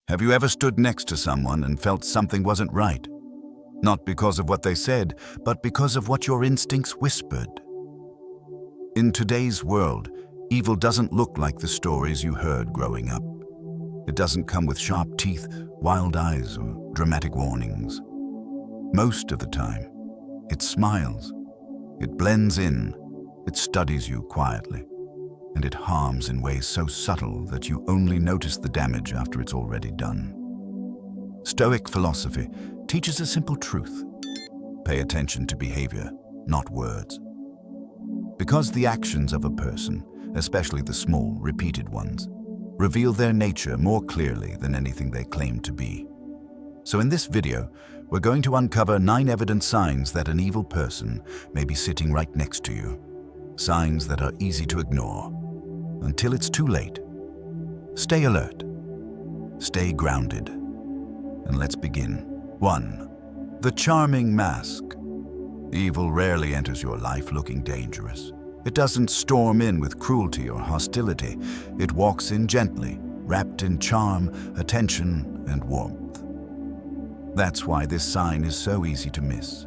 Have you ever stood next to someone and felt something wasn't right? Not because of what they said, but because of what your instincts whispered. In today's world, evil doesn't look like the stories you heard growing up. It doesn't come with sharp teeth, wild eyes, or dramatic warnings. Most of the time, it smiles, it blends in, it studies you quietly, and it harms in ways so subtle that you only notice the damage after it's already done. Stoic philosophy teaches a simple truth. Pay attention to behavior, not words. Because the actions of a person, especially the small, repeated ones, reveal their nature more clearly than anything they claim to be. So in this video, we're going to uncover 9 evident signs that an evil person may be sitting right next to you. Signs that are easy to ignore, until it's too late. Stay alert. Stay grounded. And let's begin. 1. The charming mask. Evil rarely enters your life looking dangerous. It doesn't storm in with cruelty or hostility. It walks in gently, wrapped in charm, attention, and warmth. That's why this sign is so easy to miss.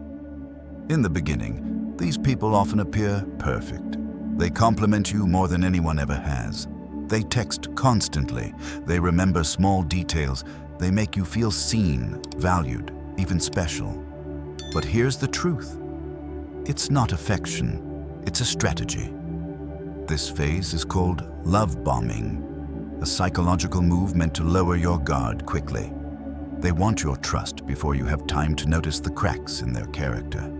In the beginning, these people often appear perfect. They compliment you more than anyone ever has. They text constantly. They remember small details. They make you feel seen, valued, even special. But here's the truth. It's not affection. It's a strategy. This phase is called love bombing, a psychological move meant to lower your guard quickly. They want your trust before you have time to notice the cracks in their character.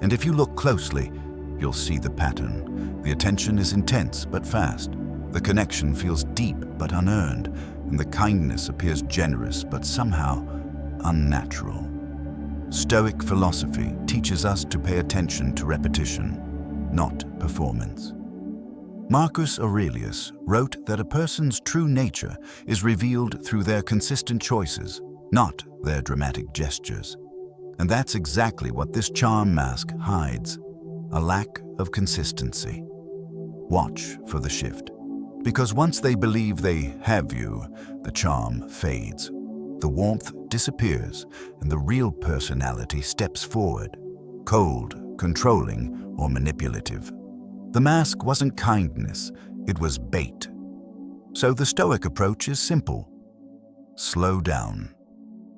And if you look closely, you'll see the pattern. The attention is intense but fast. The connection feels deep but unearned, and the kindness appears generous but somehow unnatural. Stoic philosophy teaches us to pay attention to repetition, not performance. Marcus Aurelius wrote that a person's true nature is revealed through their consistent choices, not their dramatic gestures. And that's exactly what this charm mask hides. A lack of consistency. Watch for the shift. Because once they believe they have you, the charm fades. The warmth disappears, and the real personality steps forward. Cold, controlling, or manipulative. The mask wasn't kindness, it was bait. So the Stoic approach is simple. Slow down.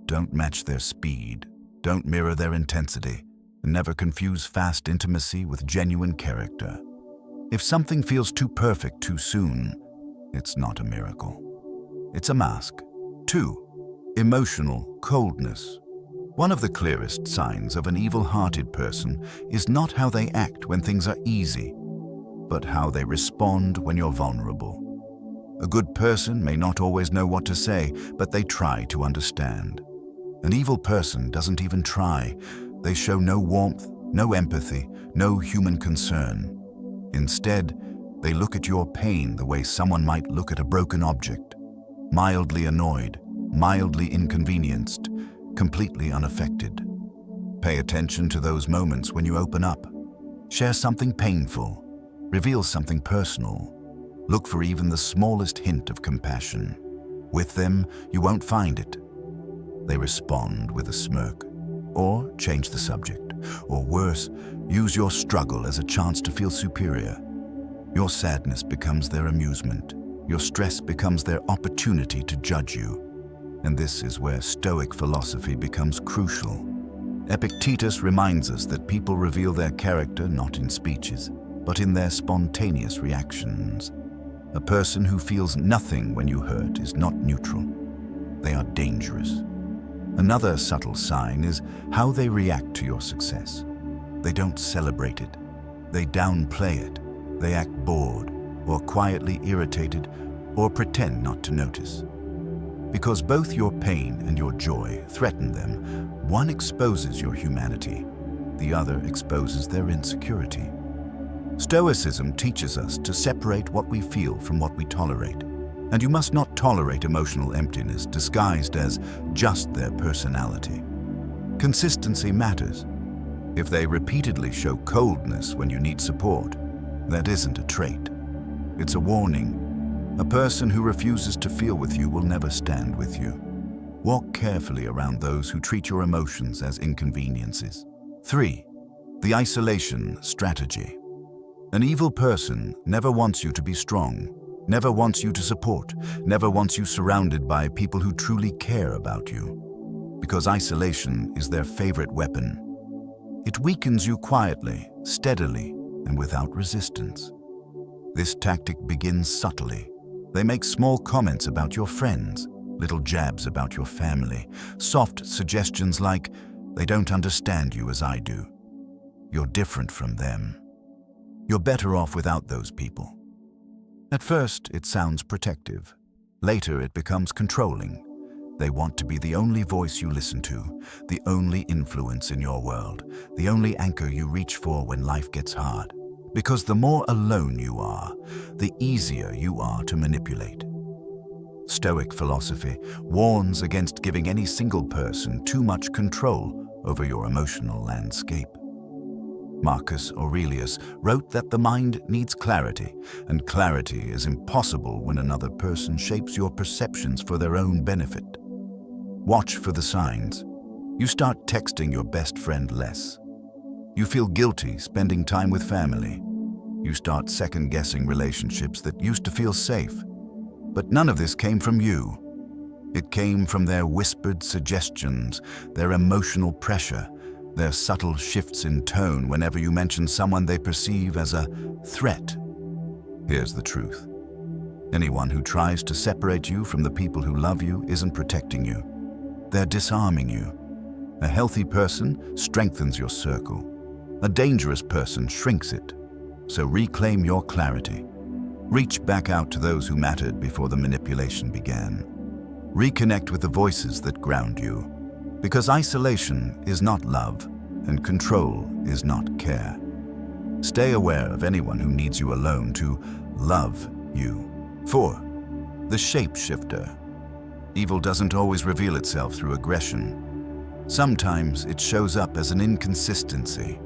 Don't match their speed. Don't mirror their intensity. Never confuse fast intimacy with genuine character. If something feels too perfect too soon, it's not a miracle. It's a mask. 2. Emotional coldness. One of the clearest signs of an evil-hearted person is not how they act when things are easy, but how they respond when you're vulnerable. A good person may not always know what to say, but they try to understand. An evil person doesn't even try. They show no warmth, no empathy, no human concern. Instead, they look at your pain the way someone might look at a broken object, mildly annoyed, mildly inconvenienced, completely unaffected. Pay attention to those moments when you open up. Share something painful, reveal something personal. Look for even the smallest hint of compassion. With them, you won't find it. They respond with a smirk, or change the subject, or worse, use your struggle as a chance to feel superior. Your sadness becomes their amusement. Your stress becomes their opportunity to judge you. And this is where Stoic philosophy becomes crucial. Epictetus reminds us that people reveal their character not in speeches, but in their spontaneous reactions. A person who feels nothing when you hurt is not neutral. They are dangerous. Another subtle sign is how they react to your success. They don't celebrate it. They downplay it. They act bored, or quietly irritated, or pretend not to notice. Because both your pain and your joy threaten them, one exposes your humanity, the other exposes their insecurity. Stoicism teaches us to separate what we feel from what we tolerate. And you must not tolerate emotional emptiness disguised as just their personality. Consistency matters. If they repeatedly show coldness when you need support, that isn't a trait. It's a warning. A person who refuses to feel with you will never stand with you. Walk carefully around those who treat your emotions as inconveniences. 3. The isolation strategy. An evil person never wants you to be strong, never wants you to support, never wants you surrounded by people who truly care about you. Because isolation is their favorite weapon. It weakens you quietly, steadily, and without resistance. This tactic begins subtly. They make small comments about your friends, little jabs about your family, soft suggestions like, "They don't understand you as I do. You're different from them. You're better off without those people." At first, it sounds protective. Later, it becomes controlling. They want to be the only voice you listen to, the only influence in your world, the only anchor you reach for when life gets hard. Because the more alone you are, the easier you are to manipulate. Stoic philosophy warns against giving any single person too much control over your emotional landscape. Marcus Aurelius wrote that the mind needs clarity, and clarity is impossible when another person shapes your perceptions for their own benefit. Watch for the signs. You start texting your best friend less. You feel guilty spending time with family. You start second-guessing relationships that used to feel safe. But none of this came from you. It came from their whispered suggestions, their emotional pressure, their subtle shifts in tone whenever you mention someone they perceive as a threat. Here's the truth. Anyone who tries to separate you from the people who love you isn't protecting you. They're disarming you. A healthy person strengthens your circle. A dangerous person shrinks it. So reclaim your clarity. Reach back out to those who mattered before the manipulation began. Reconnect with the voices that ground you. Because isolation is not love, and control is not care. Stay aware of anyone who needs you alone to love you. 4. The shapeshifter. Evil doesn't always reveal itself through aggression. Sometimes it shows up as an inconsistency.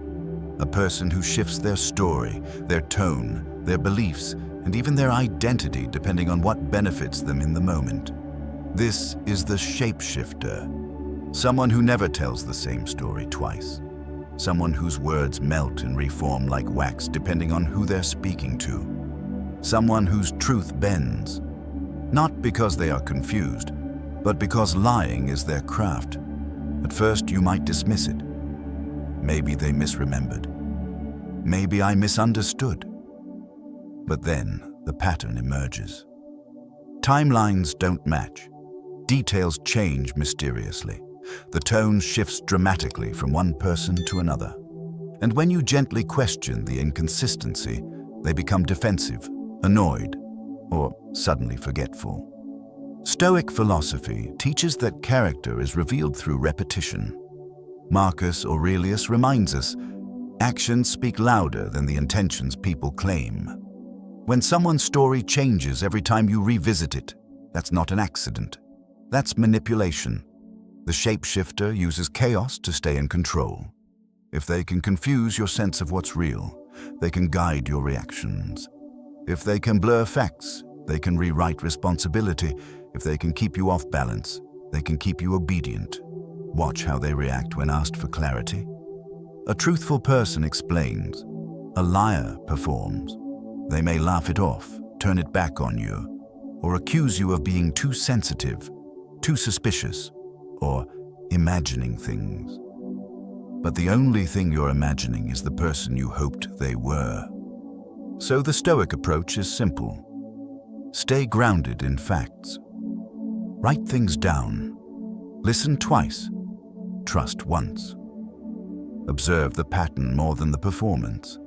A person who shifts their story, their tone, their beliefs, and even their identity depending on what benefits them in the moment. This is the shapeshifter. Someone who never tells the same story twice. Someone whose words melt and reform like wax depending on who they're speaking to. Someone whose truth bends. Not because they are confused, but because lying is their craft. At first you might dismiss it. Maybe they misremembered. Maybe I misunderstood. But then the pattern emerges. Timelines don't match. Details change mysteriously. The tone shifts dramatically from one person to another. And when you gently question the inconsistency, they become defensive, annoyed, or suddenly forgetful. Stoic philosophy teaches that character is revealed through repetition. Marcus Aurelius reminds us, actions speak louder than the intentions people claim. When someone's story changes every time you revisit it, that's not an accident. That's manipulation. The shapeshifter uses chaos to stay in control. If they can confuse your sense of what's real, they can guide your reactions. If they can blur facts, they can rewrite responsibility. If they can keep you off balance, they can keep you obedient. Watch how they react when asked for clarity. A truthful person explains. A liar performs. They may laugh it off, turn it back on you, or accuse you of being too sensitive, too suspicious, or imagining things. But the only thing you're imagining is the person you hoped they were. So the Stoic approach is simple. Stay grounded in facts. Write things down. Listen twice. Trust once. Observe the pattern more than the performance.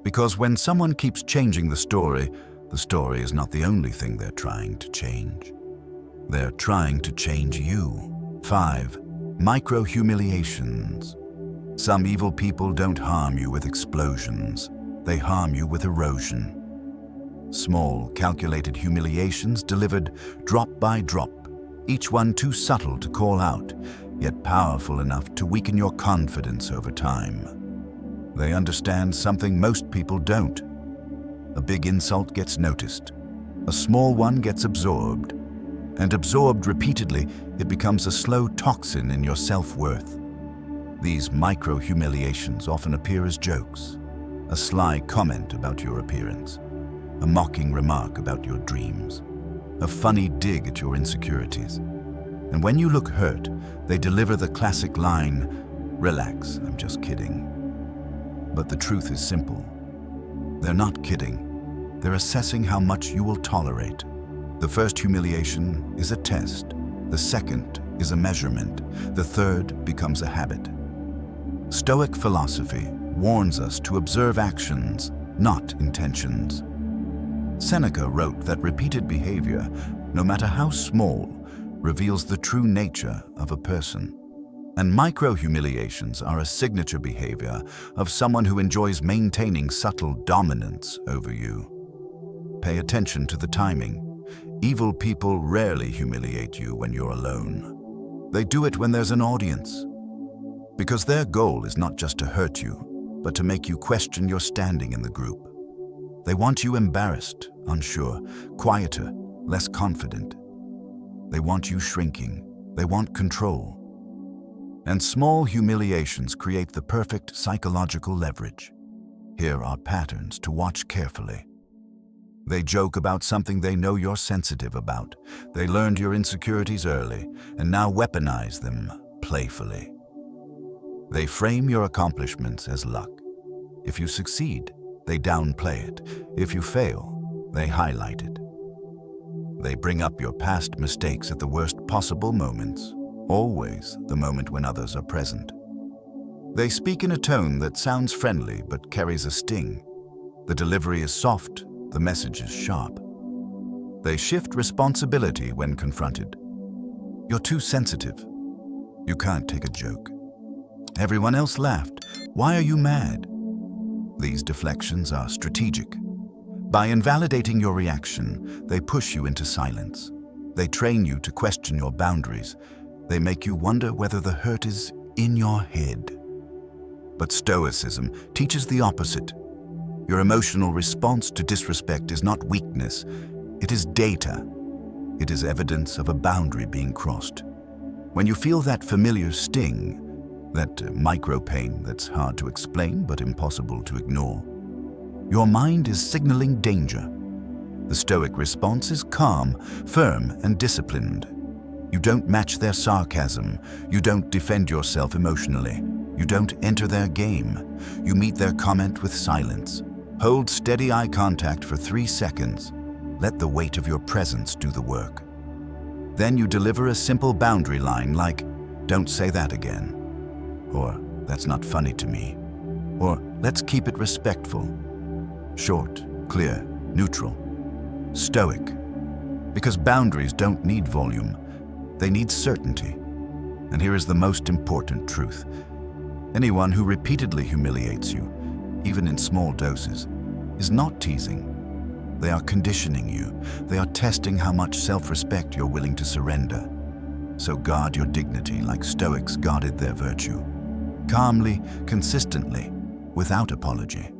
Because when someone keeps changing the story is not the only thing they're trying to change. They're trying to change you. 5. Micro-Humiliations. Some evil people don't harm you with explosions. They harm you with erosion. Small, calculated humiliations delivered drop by drop, each one too subtle to call out, yet powerful enough to weaken your confidence over time. They understand something most people don't. A big insult gets noticed. A small one gets absorbed. And absorbed repeatedly, it becomes a slow toxin in your self-worth. These micro-humiliations often appear as jokes, a sly comment about your appearance, a mocking remark about your dreams, a funny dig at your insecurities. And when you look hurt, they deliver the classic line, "Relax, I'm just kidding." But the truth is simple. They're not kidding. They're assessing how much you will tolerate. The first humiliation is a test. The second is a measurement. The third becomes a habit. Stoic philosophy warns us to observe actions, not intentions. Seneca wrote that repeated behavior, no matter how small, reveals the true nature of a person. And micro-humiliations are a signature behavior of someone who enjoys maintaining subtle dominance over you. Pay attention to the timing. Evil people rarely humiliate you when you're alone. They do it when there's an audience. Because their goal is not just to hurt you, but to make you question your standing in the group. They want you embarrassed, unsure, quieter, less confident. They want you shrinking. They want control. And small humiliations create the perfect psychological leverage. Here are patterns to watch carefully. They joke about something they know you're sensitive about. They learned your insecurities early and now weaponize them playfully. They frame your accomplishments as luck. If you succeed, they downplay it. If you fail, they highlight it. They bring up your past mistakes at the worst possible moments, always the moment when others are present. They speak in a tone that sounds friendly but carries a sting. The delivery is soft, the message is sharp. They shift responsibility when confronted. You're too sensitive. You can't take a joke. Everyone else laughed. Why are you mad? These deflections are strategic. By invalidating your reaction, they push you into silence. They train you to question your boundaries. They make you wonder whether the hurt is in your head. But Stoicism teaches the opposite. Your emotional response to disrespect is not weakness. It is data. It is evidence of a boundary being crossed. When you feel that familiar sting, that micro-pain that's hard to explain but impossible to ignore, your mind is signaling danger. The Stoic response is calm, firm, and disciplined. You don't match their sarcasm. You don't defend yourself emotionally. You don't enter their game. You meet their comment with silence. Hold steady eye contact for 3 seconds. Let the weight of your presence do the work. Then you deliver a simple boundary line like, "Don't say that again," or "That's not funny to me," or "Let's keep it respectful." Short, clear, neutral. Stoic. Because boundaries don't need volume. They need certainty. And here is the most important truth. Anyone who repeatedly humiliates you, even in small doses, is not teasing. They are conditioning you. They are testing how much self-respect you're willing to surrender. So guard your dignity like Stoics guarded their virtue. Calmly, consistently, without apology.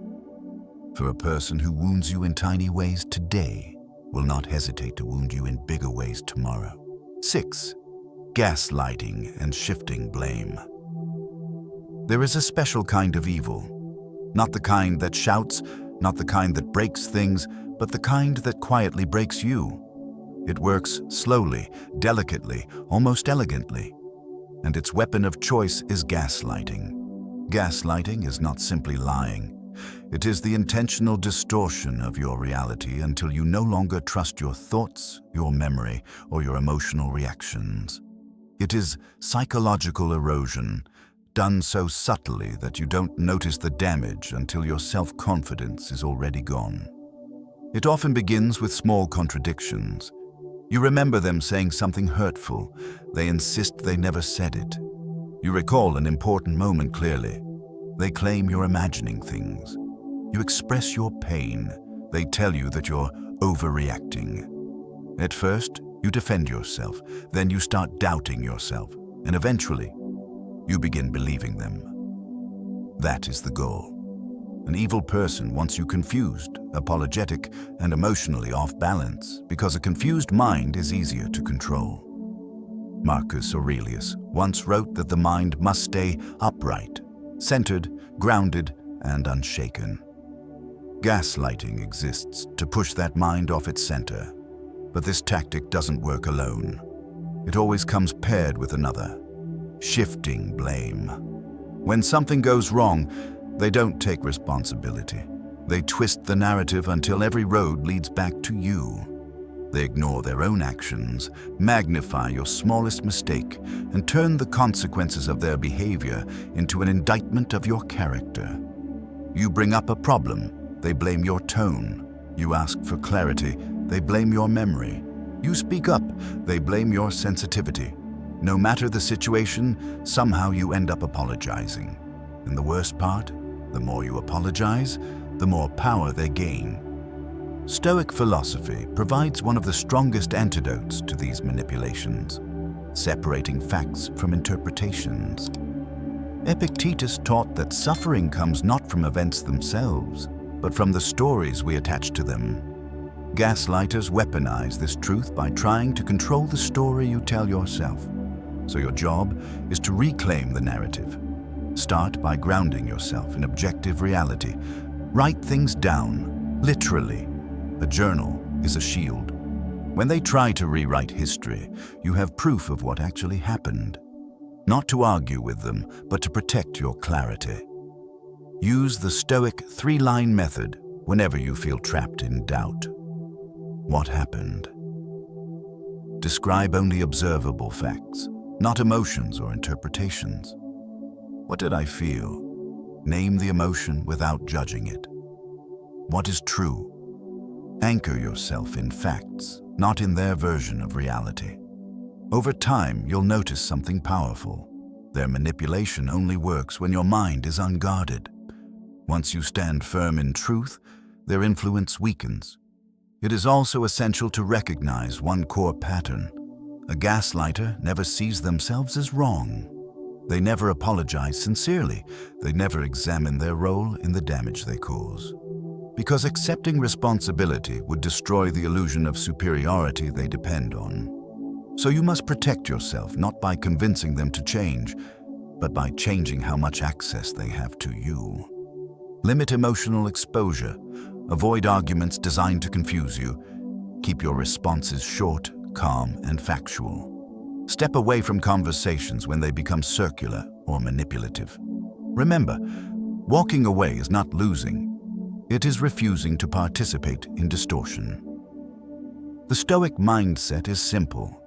For a person who wounds you in tiny ways today will not hesitate to wound you in bigger ways tomorrow. 6. Gaslighting and shifting blame. There is a special kind of evil. Not the kind that shouts, not the kind that breaks things, but the kind that quietly breaks you. It works slowly, delicately, almost elegantly. And its weapon of choice is gaslighting. Gaslighting is not simply lying. It is the intentional distortion of your reality until you no longer trust your thoughts, your memory, or your emotional reactions. It is psychological erosion, done so subtly that you don't notice the damage until your self-confidence is already gone. It often begins with small contradictions. You remember them saying something hurtful. They insist they never said it. You recall an important moment clearly. They claim you're imagining things. You express your pain. They tell you that you're overreacting. At first, you defend yourself. Then you start doubting yourself. And eventually, you begin believing them. That is the goal. An evil person wants you confused, apologetic, and emotionally off balance because a confused mind is easier to control. Marcus Aurelius once wrote that the mind must stay upright, centered, grounded, and unshaken. Gaslighting exists to push that mind off its center, but this tactic doesn't work alone. It always comes paired with another: shifting blame. When something goes wrong, they don't take responsibility. They twist the narrative until every road leads back to you. They ignore their own actions, magnify your smallest mistake, and turn the consequences of their behavior into an indictment of your character. You bring up a problem, they blame your tone. You ask for clarity, they blame your memory. You speak up, they blame your sensitivity. No matter the situation, somehow you end up apologizing. And the worst part, the more you apologize, the more power they gain. Stoic philosophy provides one of the strongest antidotes to these manipulations, separating facts from interpretations. Epictetus taught that suffering comes not from events themselves, but from the stories we attach to them. Gaslighters weaponize this truth by trying to control the story you tell yourself. So your job is to reclaim the narrative. Start by grounding yourself in objective reality. Write things down, literally. A journal is a shield. When they try to rewrite history, you have proof of what actually happened. Not to argue with them, but to protect your clarity. Use the Stoic 3-line method whenever you feel trapped in doubt. What happened? Describe only observable facts, not emotions or interpretations. What did I feel? Name the emotion without judging it. What is true? Anchor yourself in facts, not in their version of reality. Over time, you'll notice something powerful. Their manipulation only works when your mind is unguarded. Once you stand firm in truth, their influence weakens. It is also essential to recognize one core pattern. A gaslighter never sees themselves as wrong. They never apologize sincerely. They never examine their role in the damage they cause. Because accepting responsibility would destroy the illusion of superiority they depend on. So you must protect yourself not by convincing them to change, but by changing how much access they have to you. Limit emotional exposure. Avoid arguments designed to confuse you. Keep your responses short, calm, and factual. Step away from conversations when they become circular or manipulative. Remember, walking away is not losing. It is refusing to participate in distortion. The Stoic mindset is simple.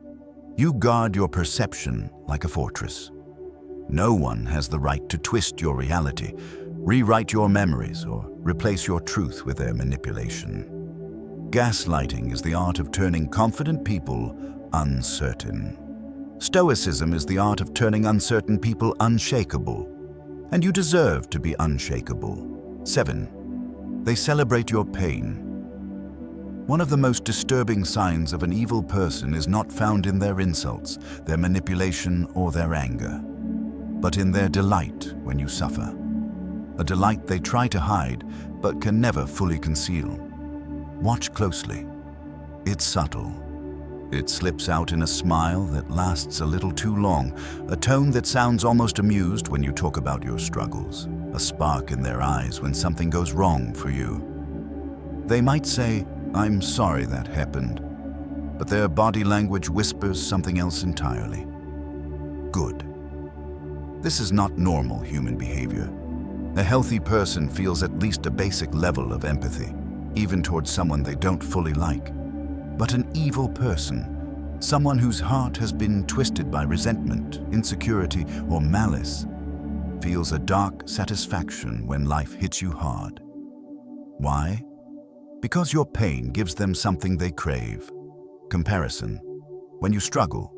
You guard your perception like a fortress. No one has the right to twist your reality, rewrite your memories, or replace your truth with their manipulation. Gaslighting is the art of turning confident people uncertain. Stoicism is the art of turning uncertain people unshakable. And you deserve to be unshakable. 7. They celebrate your pain. One of the most disturbing signs of an evil person is not found in their insults, their manipulation, or their anger, but in their delight when you suffer. A delight they try to hide, but can never fully conceal. Watch closely. It's subtle. It slips out in a smile that lasts a little too long, a tone that sounds almost amused when you talk about your struggles, a spark in their eyes when something goes wrong for you. They might say, "I'm sorry that happened," but their body language whispers something else entirely. Good. This is not normal human behavior. A healthy person feels at least a basic level of empathy, even towards someone they don't fully like. But an evil person, someone whose heart has been twisted by resentment, insecurity, or malice, feels a dark satisfaction when life hits you hard. Why? Because your pain gives them something they crave: comparison. When you struggle,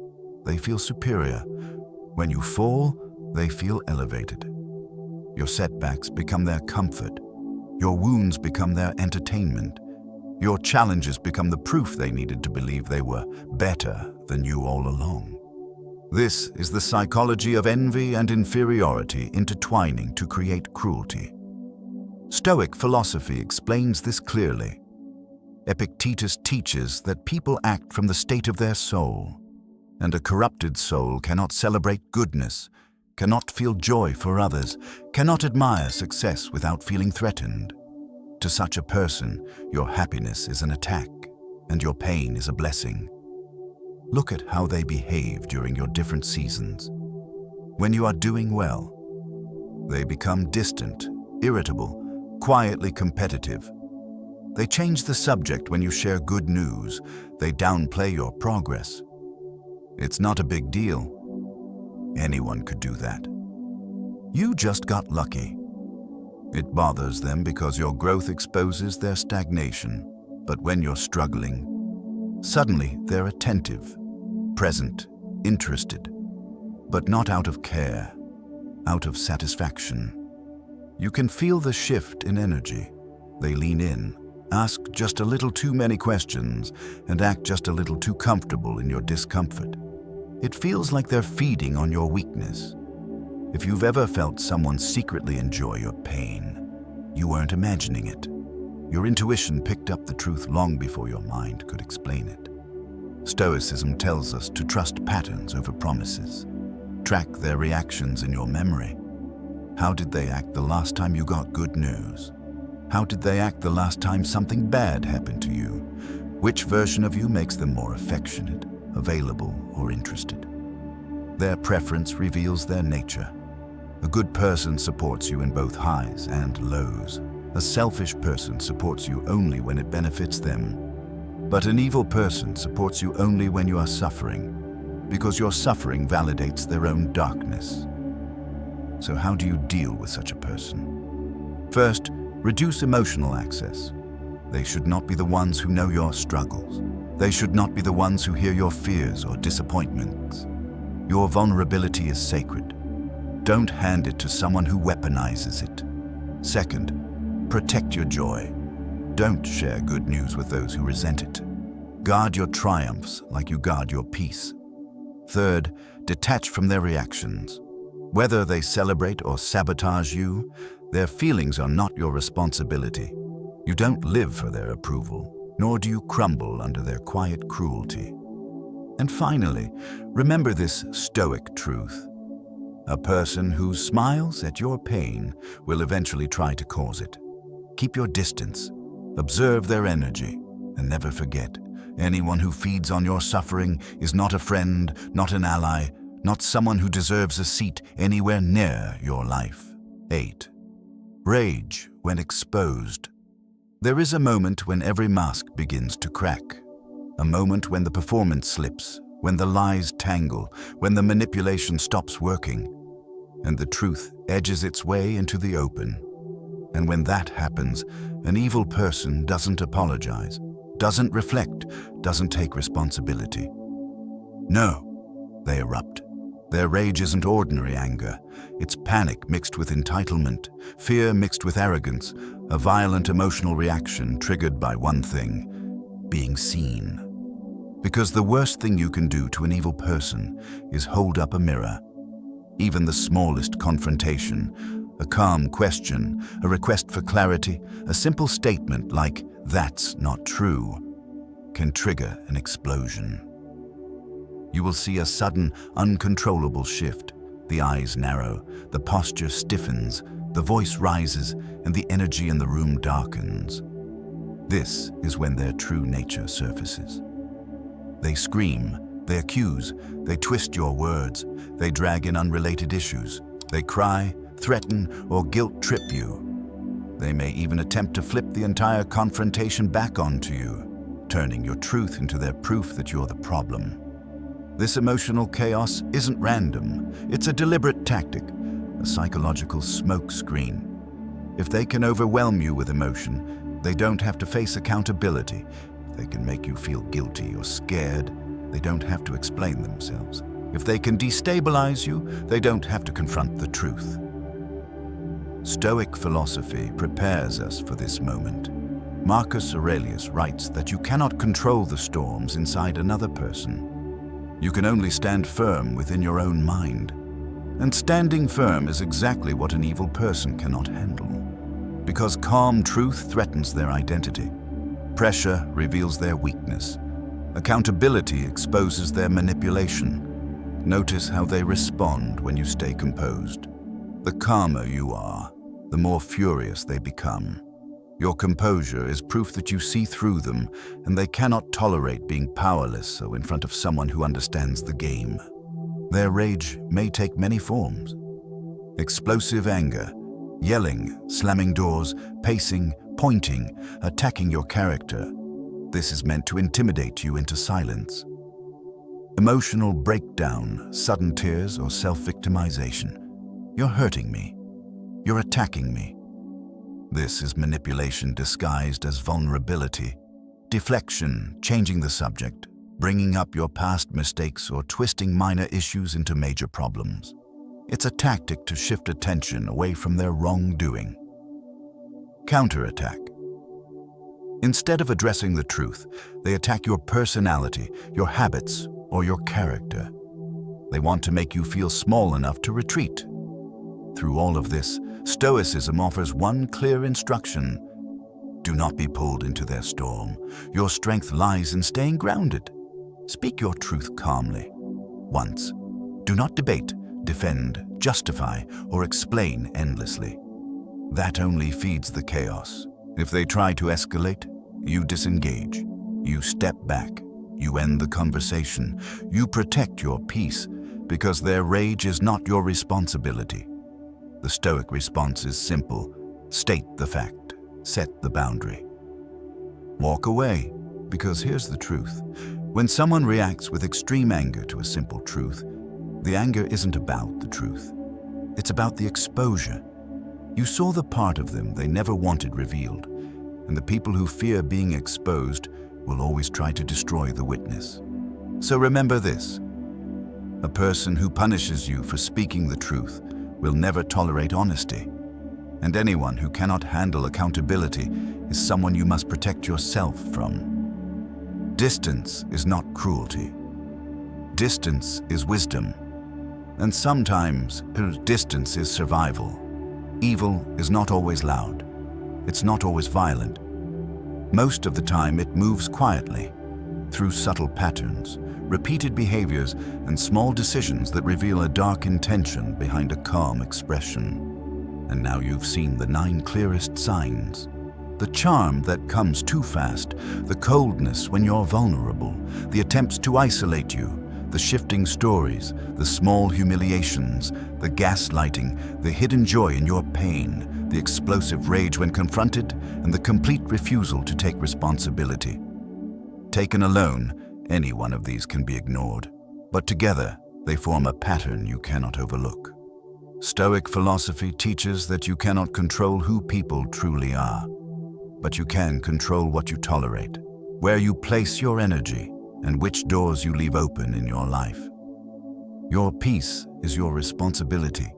they feel superior. When you fall, they feel elevated. Your setbacks become their comfort. Your wounds become their entertainment. Your challenges become the proof they needed to believe they were better than you all along. This is the psychology of envy and inferiority intertwining to create cruelty. Stoic philosophy explains this clearly. Epictetus teaches that people act from the state of their soul, and a corrupted soul cannot celebrate goodness, cannot feel joy for others, cannot admire success without feeling threatened. To such a person, your happiness is an attack, and your pain is a blessing. Look at how they behave during your different seasons. When you are doing well, they become distant, irritable, quietly competitive. They change the subject when you share good news. They downplay your progress. It's not a big deal. Anyone could do that. You just got lucky. It bothers them because your growth exposes their stagnation. But when you're struggling, suddenly they're attentive, present, interested, but not out of care, out of satisfaction. You can feel the shift in energy. They lean in, ask just a little too many questions, and act just a little too comfortable in your discomfort. It feels like they're feeding on your weakness. If you've ever felt someone secretly enjoy your pain, you weren't imagining it. Your intuition picked up the truth long before your mind could explain it. Stoicism tells us to trust patterns over promises. Track their reactions in your memory. How did they act the last time you got good news? How did they act the last time something bad happened to you? Which version of you makes them more affectionate, available, or interested? Their preference reveals their nature. A good person supports you in both highs and lows. A selfish person supports you only when it benefits them. But an evil person supports you only when you are suffering, because your suffering validates their own darkness. So how do you deal with such a person? First, reduce emotional access. They should not be the ones who know your struggles. They should not be the ones who hear your fears or disappointments. Your vulnerability is sacred. Don't hand it to someone who weaponizes it. Second, protect your joy. Don't share good news with those who resent it. Guard your triumphs like you guard your peace. Third, detach from their reactions. Whether they celebrate or sabotage you, their feelings are not your responsibility. You don't live for their approval, nor do you crumble under their quiet cruelty. And finally, remember this Stoic truth. A person who smiles at your pain will eventually try to cause it. Keep your distance, observe their energy, and never forget, anyone who feeds on your suffering is not a friend, not an ally, not someone who deserves a seat anywhere near your life. 8. Rage when exposed. There is a moment when every mask begins to crack. A moment when the performance slips, when the lies tangle, when the manipulation stops working, and the truth edges its way into the open. And when that happens, an evil person doesn't apologize, doesn't reflect, doesn't take responsibility. No, they erupt. Their rage isn't ordinary anger. It's panic mixed with entitlement, fear mixed with arrogance, a violent emotional reaction triggered by one thing: being seen. Because the worst thing you can do to an evil person is hold up a mirror. Even the smallest confrontation, a calm question, a request for clarity, a simple statement like, "That's not true," can trigger an explosion. You will see a sudden, uncontrollable shift. The eyes narrow, the posture stiffens, the voice rises, and the energy in the room darkens. This is when their true nature surfaces. They scream, they accuse, they twist your words, they drag in unrelated issues, they cry, threaten, or guilt-trip you. They may even attempt to flip the entire confrontation back onto you, turning your truth into their proof that you're the problem. This emotional chaos isn't random. It's a deliberate tactic, a psychological smoke screen. If they can overwhelm you with emotion, they don't have to face accountability. If they can make you feel guilty or scared, they don't have to explain themselves. If they can destabilize you, they don't have to confront the truth. Stoic philosophy prepares us for this moment. Marcus Aurelius writes that you cannot control the storms inside another person. You can only stand firm within your own mind. And standing firm is exactly what an evil person cannot handle. Because calm truth threatens their identity. Pressure reveals their weakness. Accountability exposes their manipulation. Notice how they respond when you stay composed. The calmer you are, the more furious they become. Your composure is proof that you see through them, and they cannot tolerate being powerless or in front of someone who understands the game. Their rage may take many forms. Explosive anger, yelling, slamming doors, pacing, pointing, attacking your character. This is meant to intimidate you into silence. Emotional breakdown, sudden tears, or self-victimization. You're hurting me. You're attacking me. This is manipulation disguised as vulnerability. Deflection, changing the subject, bringing up your past mistakes or twisting minor issues into major problems. It's a tactic to shift attention away from their wrongdoing. Counterattack. Instead of addressing the truth, they attack your personality, your habits, or your character. They want to make you feel small enough to retreat. Through all of this, Stoicism offers one clear instruction. Do not be pulled into their storm. Your strength lies in staying grounded. Speak your truth calmly. Once. Do not debate, defend, justify, or explain endlessly. That only feeds the chaos. If they try to escalate, you disengage. You step back. You end the conversation. You protect your peace, because their rage is not your responsibility. The Stoic response is simple. State the fact. Set the boundary. Walk away, because here's the truth. When someone reacts with extreme anger to a simple truth, the anger isn't about the truth. It's about the exposure. You saw the part of them they never wanted revealed, and the people who fear being exposed will always try to destroy the witness. So remember this. A person who punishes you for speaking the truth will never tolerate honesty. And anyone who cannot handle accountability is someone you must protect yourself from. Distance is not cruelty. Distance is wisdom. And sometimes distance is survival. Evil is not always loud. It's not always violent. Most of the time it moves quietly, through subtle patterns, repeated behaviors, and small decisions that reveal a dark intention behind a calm expression. And now you've seen the 9 clearest signs. The charm that comes too fast, the coldness when you're vulnerable, the attempts to isolate you, the shifting stories, the small humiliations, the gaslighting, the hidden joy in your pain, the explosive rage when confronted, and the complete refusal to take responsibility. Taken alone, any one of these can be ignored, but together they form a pattern you cannot overlook. Stoic philosophy teaches that you cannot control who people truly are, but you can control what you tolerate, where you place your energy, and which doors you leave open in your life. Your peace is your responsibility.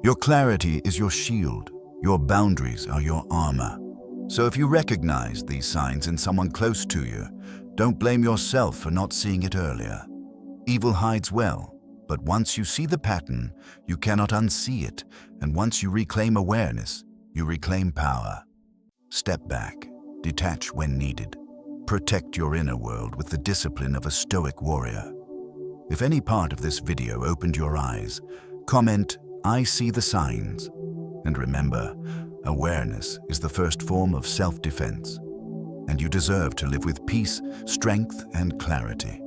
Your clarity is your shield. Your boundaries are your armor. So if you recognize these signs in someone close to you, don't blame yourself for not seeing it earlier. Evil hides well, but once you see the pattern, you cannot unsee it, and once you reclaim awareness, you reclaim power. Step back, detach when needed. Protect your inner world with the discipline of a Stoic warrior. If any part of this video opened your eyes, comment, "I see the signs." And remember, awareness is the first form of self-defense, and you deserve to live with peace, strength, and clarity.